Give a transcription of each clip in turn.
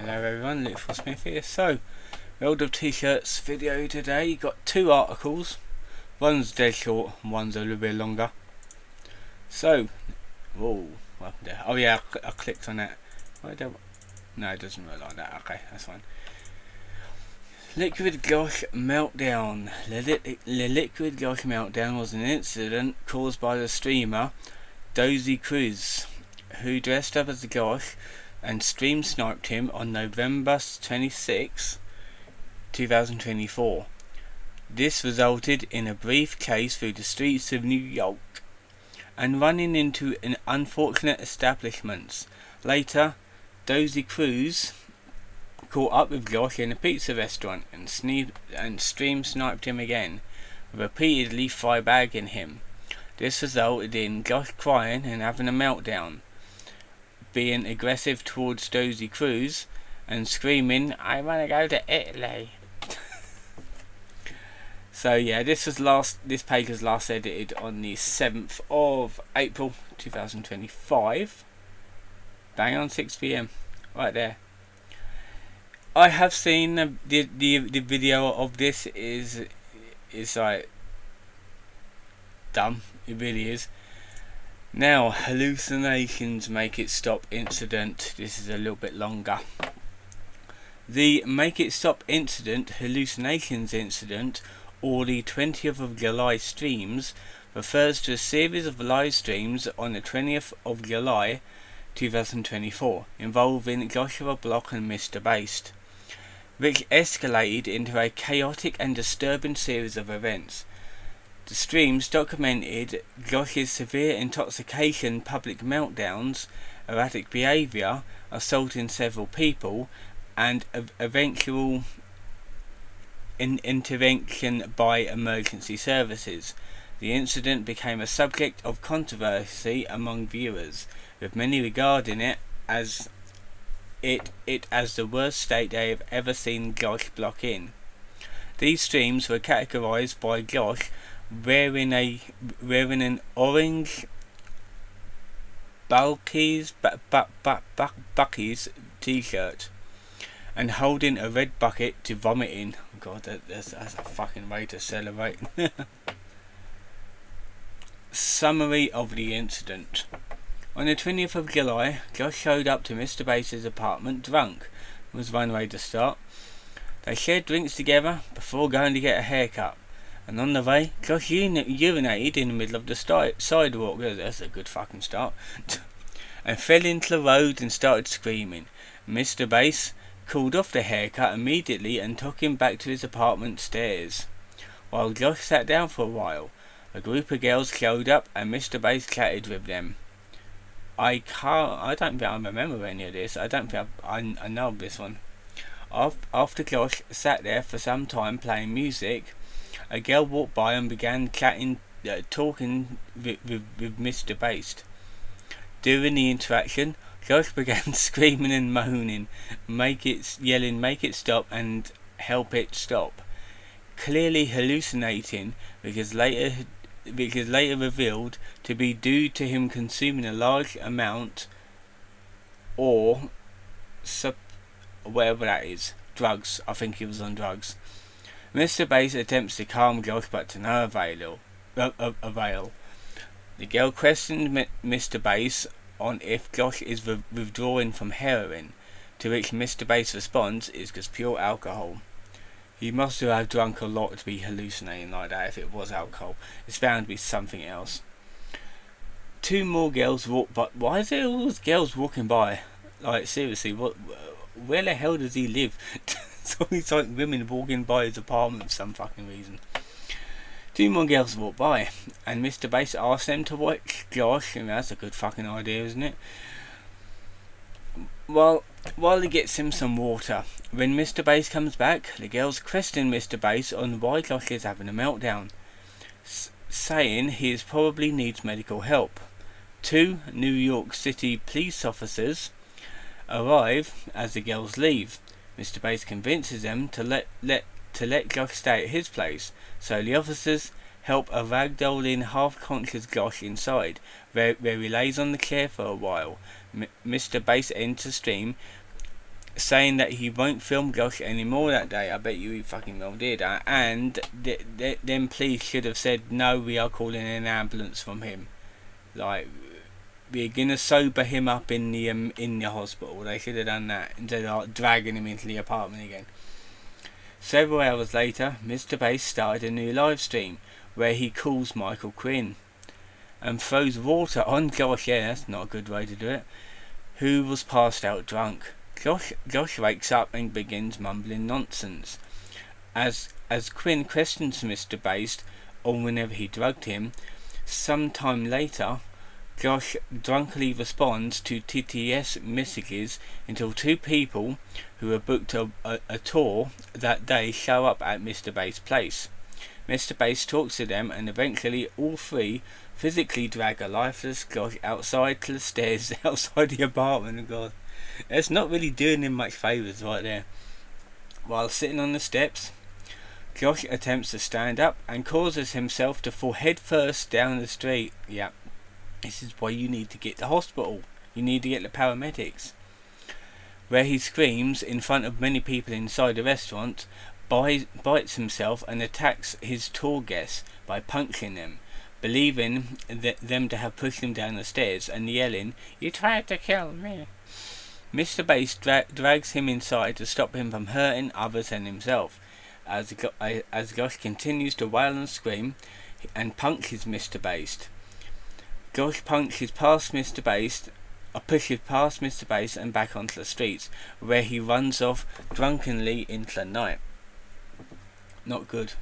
Hello everyone, Luke Smith here. So, World of T-shirts video today. Got two articles. One's dead short and one's a little bit longer. So, whoa, what happened there? Oh yeah, I clicked on that. No, it doesn't work like that. Okay, that's fine. Liquid Gosh Meltdown. The Liquid Gosh Meltdown was an incident caused by the streamer Dozy Cruz, who dressed up as a Gosh and stream sniped him on November 26, 2024. This resulted in a brief chase through the streets of New York and running into an unfortunate establishments. Later, Dozy Cruz caught up with Josh in a pizza restaurant and stream sniped him again, repeatedly firebagging him. This resulted in Josh crying and having a meltdown, being aggressive towards Dozy Cruz and screaming, "I want to go to Italy." So yeah, this page was last edited on the 7th of April 2025, bang on 6 PM, right there. I have seen the video of this. Is like dumb, it really is. Now, Hallucinations Make It Stop incident. This is a little bit longer. The Make It Stop incident, Hallucinations incident, or the 20th of July streams, refers to a series of live streams on the 20th of July 2024 involving Joshua Block and Mr. Based, which escalated into a chaotic and disturbing series of events. The streams documented Josh's severe intoxication, public meltdowns, erratic behaviour, assaulting several people, and eventual intervention by emergency services. The incident became a subject of controversy among viewers, with many regarding it as the worst state they have ever seen Josh Block in. These streams were categorised by Josh wearing an orange Bucky's t-shirt and holding a red bucket to vomit in. God, that's a fucking way to celebrate. Summary of the incident. On the 20th of July, Josh showed up to Mr. Base's apartment drunk, was one way to start. They shared drinks together before going to get a haircut. And on the way, Josh urinated in the middle of the sidewalk. That's a good fucking start. And fell into the road and started screaming. Mr. Base called off the haircut immediately and took him back to his apartment stairs. While Josh sat down for a while, a group of girls showed up and Mr. Base chatted with them. I don't think I remember any of this. I don't think I know of this one. After Josh sat there for some time playing music, a girl walked by and began talking with Mr. Based. During the interaction, Josh began screaming and moaning, yelling, "Make it stop" and "Help it stop." Clearly hallucinating, because later revealed to be due to him consuming a large amount or whatever that is, drugs. I think he was on drugs. Mr. Base attempts to calm Josh, but to no avail. The girl questioned Mr. Base on if Josh is withdrawing from heroin, to which Mr. Base responds is just pure alcohol. He must have drunk a lot to be hallucinating like that. If it was alcohol, it's bound to be something else. Two more girls walk by. Why is there all those girls walking by? Like, seriously, where the hell does he live? It's always like women walking by his apartment for some fucking reason. Two more girls walk by, and Mr. Base asks them to watch Josh, and that's a good fucking idea, isn't it? While he gets him some water. When Mr. Base comes back, the girls question Mr. Base on why Josh is having a meltdown, saying he probably needs medical help. Two New York City police officers arrive as the girls leave. Mr. Base convinces them to let Josh stay at his place, so the officers help a ragdolling half-conscious Josh inside, where he lays on the chair for a while. Mr. Base enters the stream saying that he won't film Josh anymore that day. I bet you he fucking well did. And then police should have said, no, we are calling an ambulance from him. Like, we're gonna sober him up in the hospital. They should have done that instead of like, dragging him into the apartment again. Several hours later, Mr. Bass started a new live stream where he calls Michael Quinn and throws water on Josh. Yeah, that's not a good way to do it. Who was passed out drunk. Josh wakes up and begins mumbling nonsense. As Quinn questions Mr. Bass on whenever he drugged him, sometime later, Josh drunkenly responds to TTS messages until two people who have booked a tour that day show up at Mr. Bass' place. Mr. Bass talks to them and eventually all three physically drag a lifeless Josh outside to the stairs outside the apartment. God, that's not really doing him much favours right there. While sitting on the steps, Josh attempts to stand up and causes himself to fall head first down the street. Yeah, this is why you need to get to hospital. You need to get the paramedics. Where he screams in front of many people inside the restaurant, bites himself and attacks his tour guests by punching them, believing them to have pushed him down the stairs and yelling, "You tried to kill me." Mr. Bass drags him inside to stop him from hurting others and himself. As Josh continues to wail and scream and punches Mr. Bass. Josh pushes past Mr. Bass and back onto the streets, where he runs off drunkenly into the night. Not good.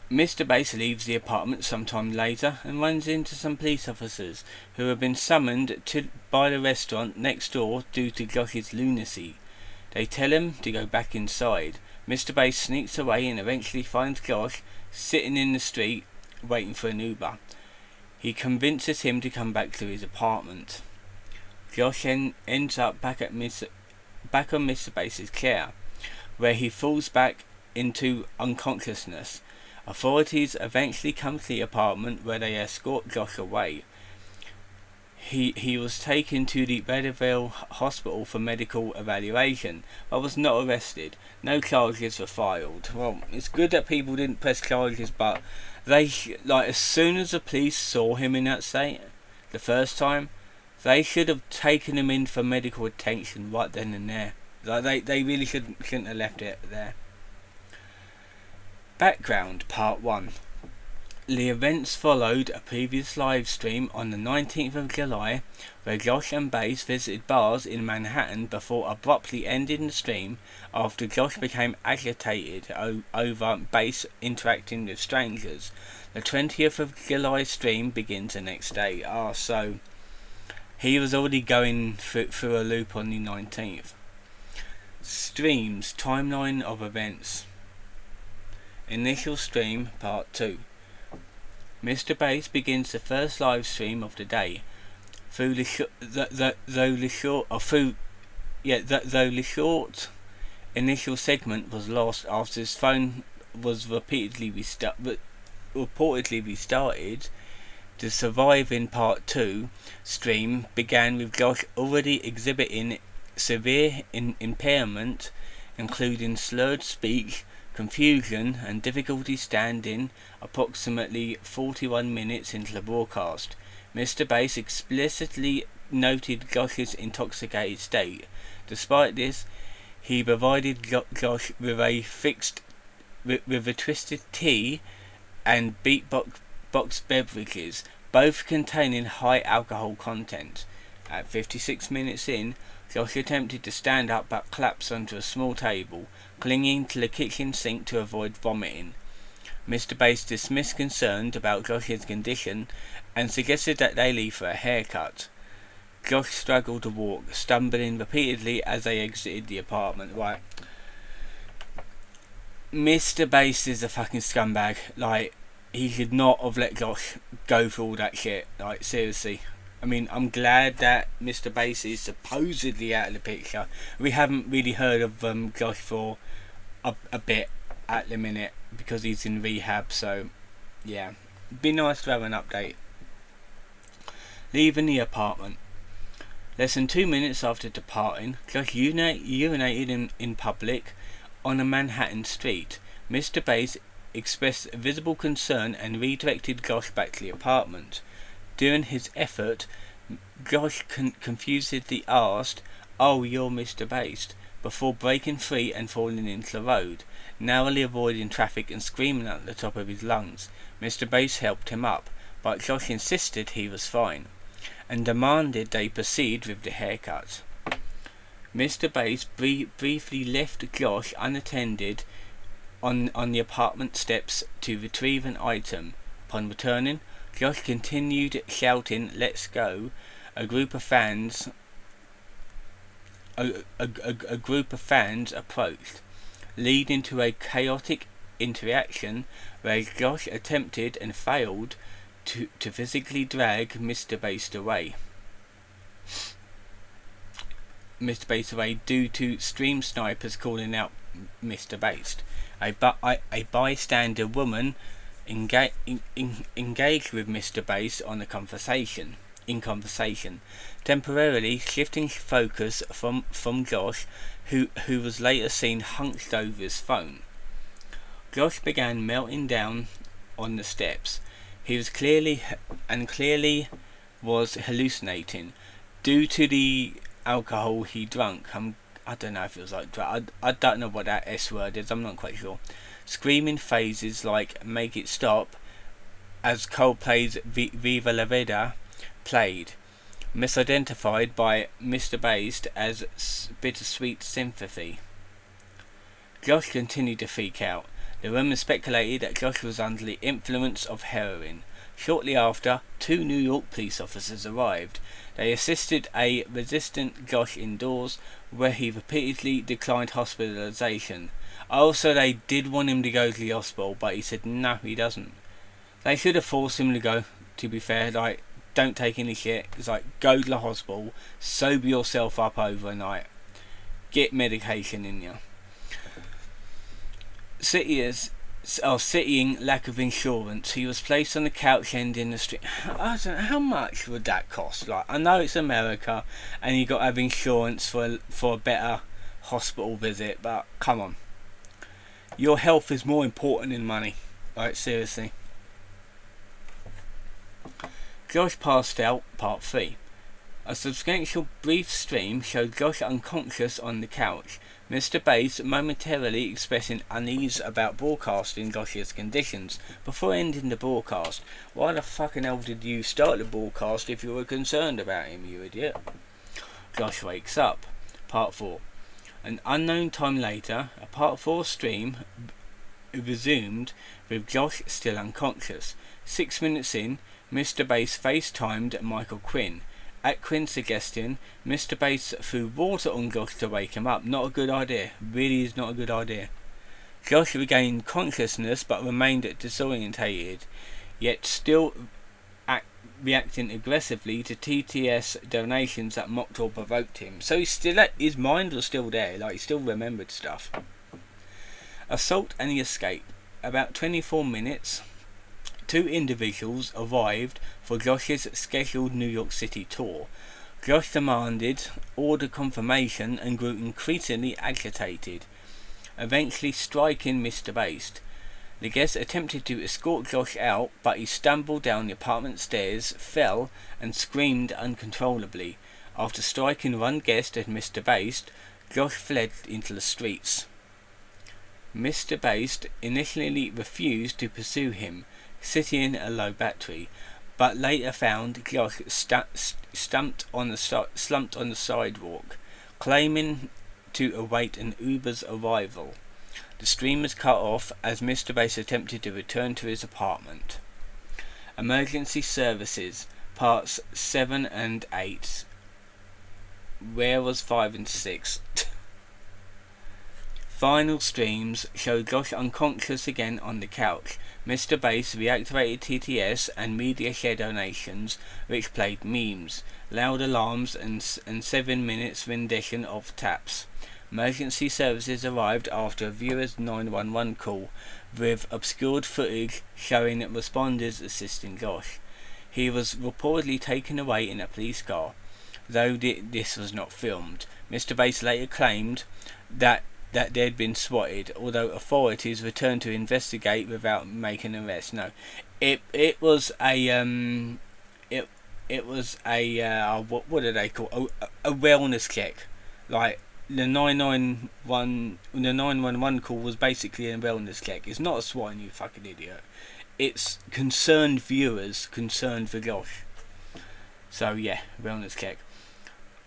Mr. Bass leaves the apartment sometime later and runs into some police officers who have been summoned by the restaurant next door due to Josh's lunacy. They tell him to go back inside. Mr. Bass sneaks away and eventually finds Josh sitting in the street waiting for an Uber. He convinces him to come back to his apartment. Josh ends up back on Mr. Bass's chair, where he falls back into unconsciousness. Authorities eventually come to the apartment where they escort Josh away. He was taken to the Bedivere Hospital for medical evaluation, but was not arrested. No charges were filed. Well, it's good that people didn't press charges, but they as soon as the police saw him in that state the first time, they should have taken him in for medical attention right then and there. They really shouldn't have left it there. Background Part 1. The events followed a previous live stream on the 19th of July where Josh and Bass visited bars in Manhattan before abruptly ending the stream after Josh became agitated over Bass interacting with strangers. The 20th of July stream begins the next day. So he was already going through a loop on the 19th. Streams, timeline of events. Initial stream, part 2. Mr. Bass begins the first live stream of the day. Though the short initial segment was lost after his phone was reportedly restarted, the Survive in Part 2 stream began with Josh already exhibiting severe impairment, including slurred speech, confusion and difficulty standing approximately 41 minutes into the broadcast. Mr. Bass explicitly noted Josh's intoxicated state. Despite this, he provided Josh with a twisted tea and beatbox beverages, both containing high alcohol content. At 56 minutes in, Josh attempted to stand up but collapsed onto a small table, clinging to the kitchen sink to avoid vomiting. Mr. Bass dismissed concerns about Josh's condition and suggested that they leave for a haircut. Josh struggled to walk, stumbling repeatedly as they exited the apartment. Right. Mr. Bass is a fucking scumbag. He should not have let Josh go through all that shit. Seriously. I mean, I'm glad that Mr. Bass is supposedly out of the picture. We haven't really heard of Josh for a bit at the minute because he's in rehab, so yeah. It'd be nice to have an update. Leaving the apartment. Less than 2 minutes after departing, Josh urinated in public on a Manhattan street. Mr. Bass expressed visible concern and redirected Josh back to the apartment. During his effort, Josh confusedly asked, "Oh, you're Mr. Bass," before breaking free and falling into the road, narrowly avoiding traffic and screaming at the top of his lungs. Mr. Bass helped him up, but Josh insisted he was fine, and demanded they proceed with the haircut. Mr. Bass briefly left Josh unattended on the apartment steps to retrieve an item. Upon returning, Josh continued shouting, "Let's go!" A group of fans approached, leading to a chaotic interaction where Josh attempted and failed to physically drag Mr. Bass away. Due to stream snipers calling out Mr. Bass. A bystander woman engaged with Mr. Bass in conversation, temporarily shifting focus from Josh, who was later seen hunched over his phone. Josh began melting down on the steps. He was clearly was hallucinating due to the alcohol he drank. I don't know if it was like I don't know what that S word is. I'm not quite sure. Screaming phrases like "Make it stop" as Coldplay's "Viva la Vida" played, misidentified by Mr. Bass as bittersweet sympathy. Josh continued to freak out. The women speculated that Josh was under the influence of heroin. Shortly after, 2 New York police officers arrived. They assisted a resistant Josh indoors, where he repeatedly declined hospitalization. Also, they did want him to go to the hospital, but he said no, he doesn't. They should have forced him to go, to be fair. Like, don't take any shit. It's like, go to the hospital, sober yourself up overnight, get medication in you. Citing lack of insurance, he was placed on the couch end in the street. I don't know, how much would that cost? Like, I know it's America and you got to have insurance for a better hospital visit, but come on, your health is more important than money. Like, seriously. Josh passed out, part 3. A substantial brief stream showed Josh unconscious on the couch. Mr. Bass momentarily expressing unease about broadcasting Josh's conditions before ending the broadcast. Why the fucking hell did you start the broadcast if you were concerned about him, you idiot? Josh wakes up. Part 4. An unknown time later, a part 4 stream resumed with Josh still unconscious. 6 minutes in, Mr. Bass FaceTimed Michael Quinn. At Quinn's suggestion, Mr. Bass threw water on Josh to wake him up. Not a good idea. Really is not a good idea. Josh regained consciousness but remained disorientated, yet still reacting aggressively to TTS donations that mocked or provoked him. So his mind was still there, like he still remembered stuff. Assault and the escape. About 24 minutes. 2 individuals arrived for Josh's scheduled New York City tour. Josh demanded order confirmation and grew increasingly agitated, eventually striking Mr. Bass. The guest attempted to escort Josh out, but he stumbled down the apartment stairs, fell, and screamed uncontrollably. After striking one guest and Mr. Bass, Josh fled into the streets. Mr. Bass initially refused to pursue him, sitting in a low battery, but later found Josh slumped on the sidewalk, claiming to await an Uber's arrival. The stream was cut off as Mr. Bass attempted to return to his apartment. Emergency services, parts 7 and 8. Where was 5 and 6? Final streams showed Josh unconscious again on the couch. Mr. Bass reactivated TTS and media share donations, which played memes, loud alarms, and 7 minutes rendition of taps. Emergency services arrived after a viewer's 911 call, with obscured footage showing responders assisting Josh. He was reportedly taken away in a police car. though this was not filmed. Mr. Bass later claimed that they'd been swatted, although authorities returned to investigate without making an arrest. No, it was a it was a what do they call a wellness check, like the 911 call was basically a wellness check. It's not a swatting, you fucking idiot. It's concerned viewers concerned for Gosh. So yeah, wellness check.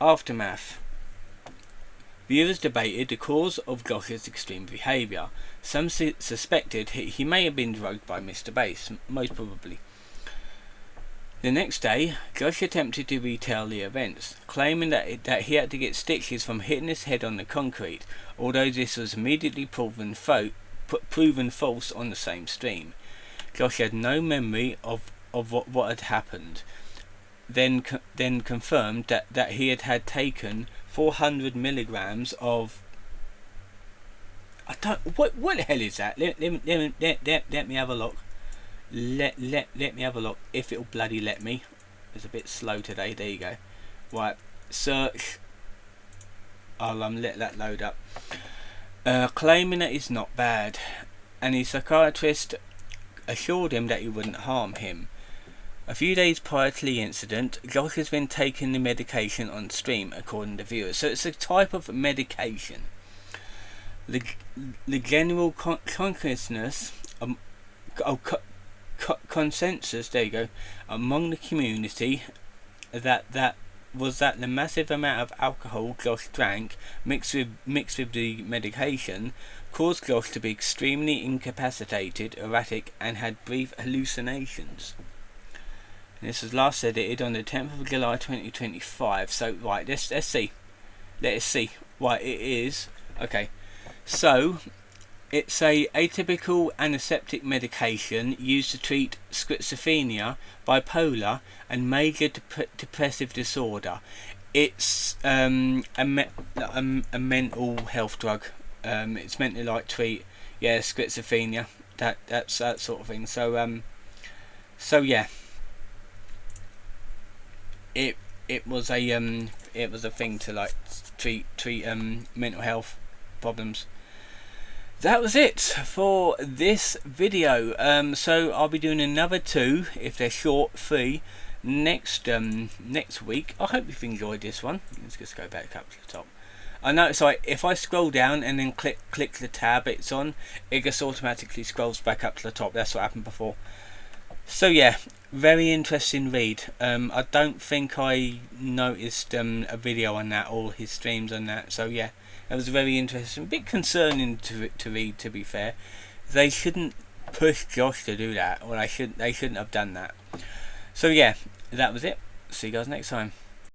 Aftermath. Viewers debated the cause of Gosh's extreme behaviour. Some suspected he may have been drugged by Mr. Bass, most probably. The next day, Gosh attempted to retell the events, claiming that he had to get stitches from hitting his head on the concrete, although this was immediately proven false on the same stream. Gosh had no memory of what had happened, then confirmed that he had taken 400 milligrams of... What the hell is that? Let me have a look. Let me have a look, if it'll bloody let me. It's a bit slow today. There you go. Right, search. I'll let that load up. Claiming that it's not bad, and his psychiatrist assured him that he wouldn't harm him. A few days prior to the incident, Gosh has been taking the medication on stream, according to viewers. So it's a type of medication. The general consciousness consensus, there you go, among the community that the massive amount of alcohol Gosh drank mixed with the medication caused Gosh to be extremely incapacitated, erratic, and had brief hallucinations. And this was last edited on the 10th of July 2025. So right, let's see. Let us see. Right, it is okay. So it's a atypical antiseptic medication used to treat schizophrenia, bipolar, and major depressive disorder. It's a mental health drug. It's meant to like treat schizophrenia, that's that sort of thing. So yeah, it was a thing to like treat mental health problems. That was it for this video. So I'll be doing another 2, if they're short, 3 next week. I hope you've enjoyed this one. Let's just go back up to the top. I know, sorry, if I scroll down and then click the tab it's on, it just automatically scrolls back up to the top. That's what happened before. So yeah, very interesting read. I don't think I noticed a video on that or his streams on that. So yeah, it was very interesting. A bit concerning to read, to be fair. They shouldn't push Josh to do that, or they shouldn't have done that. So yeah, that was it. See you guys next time.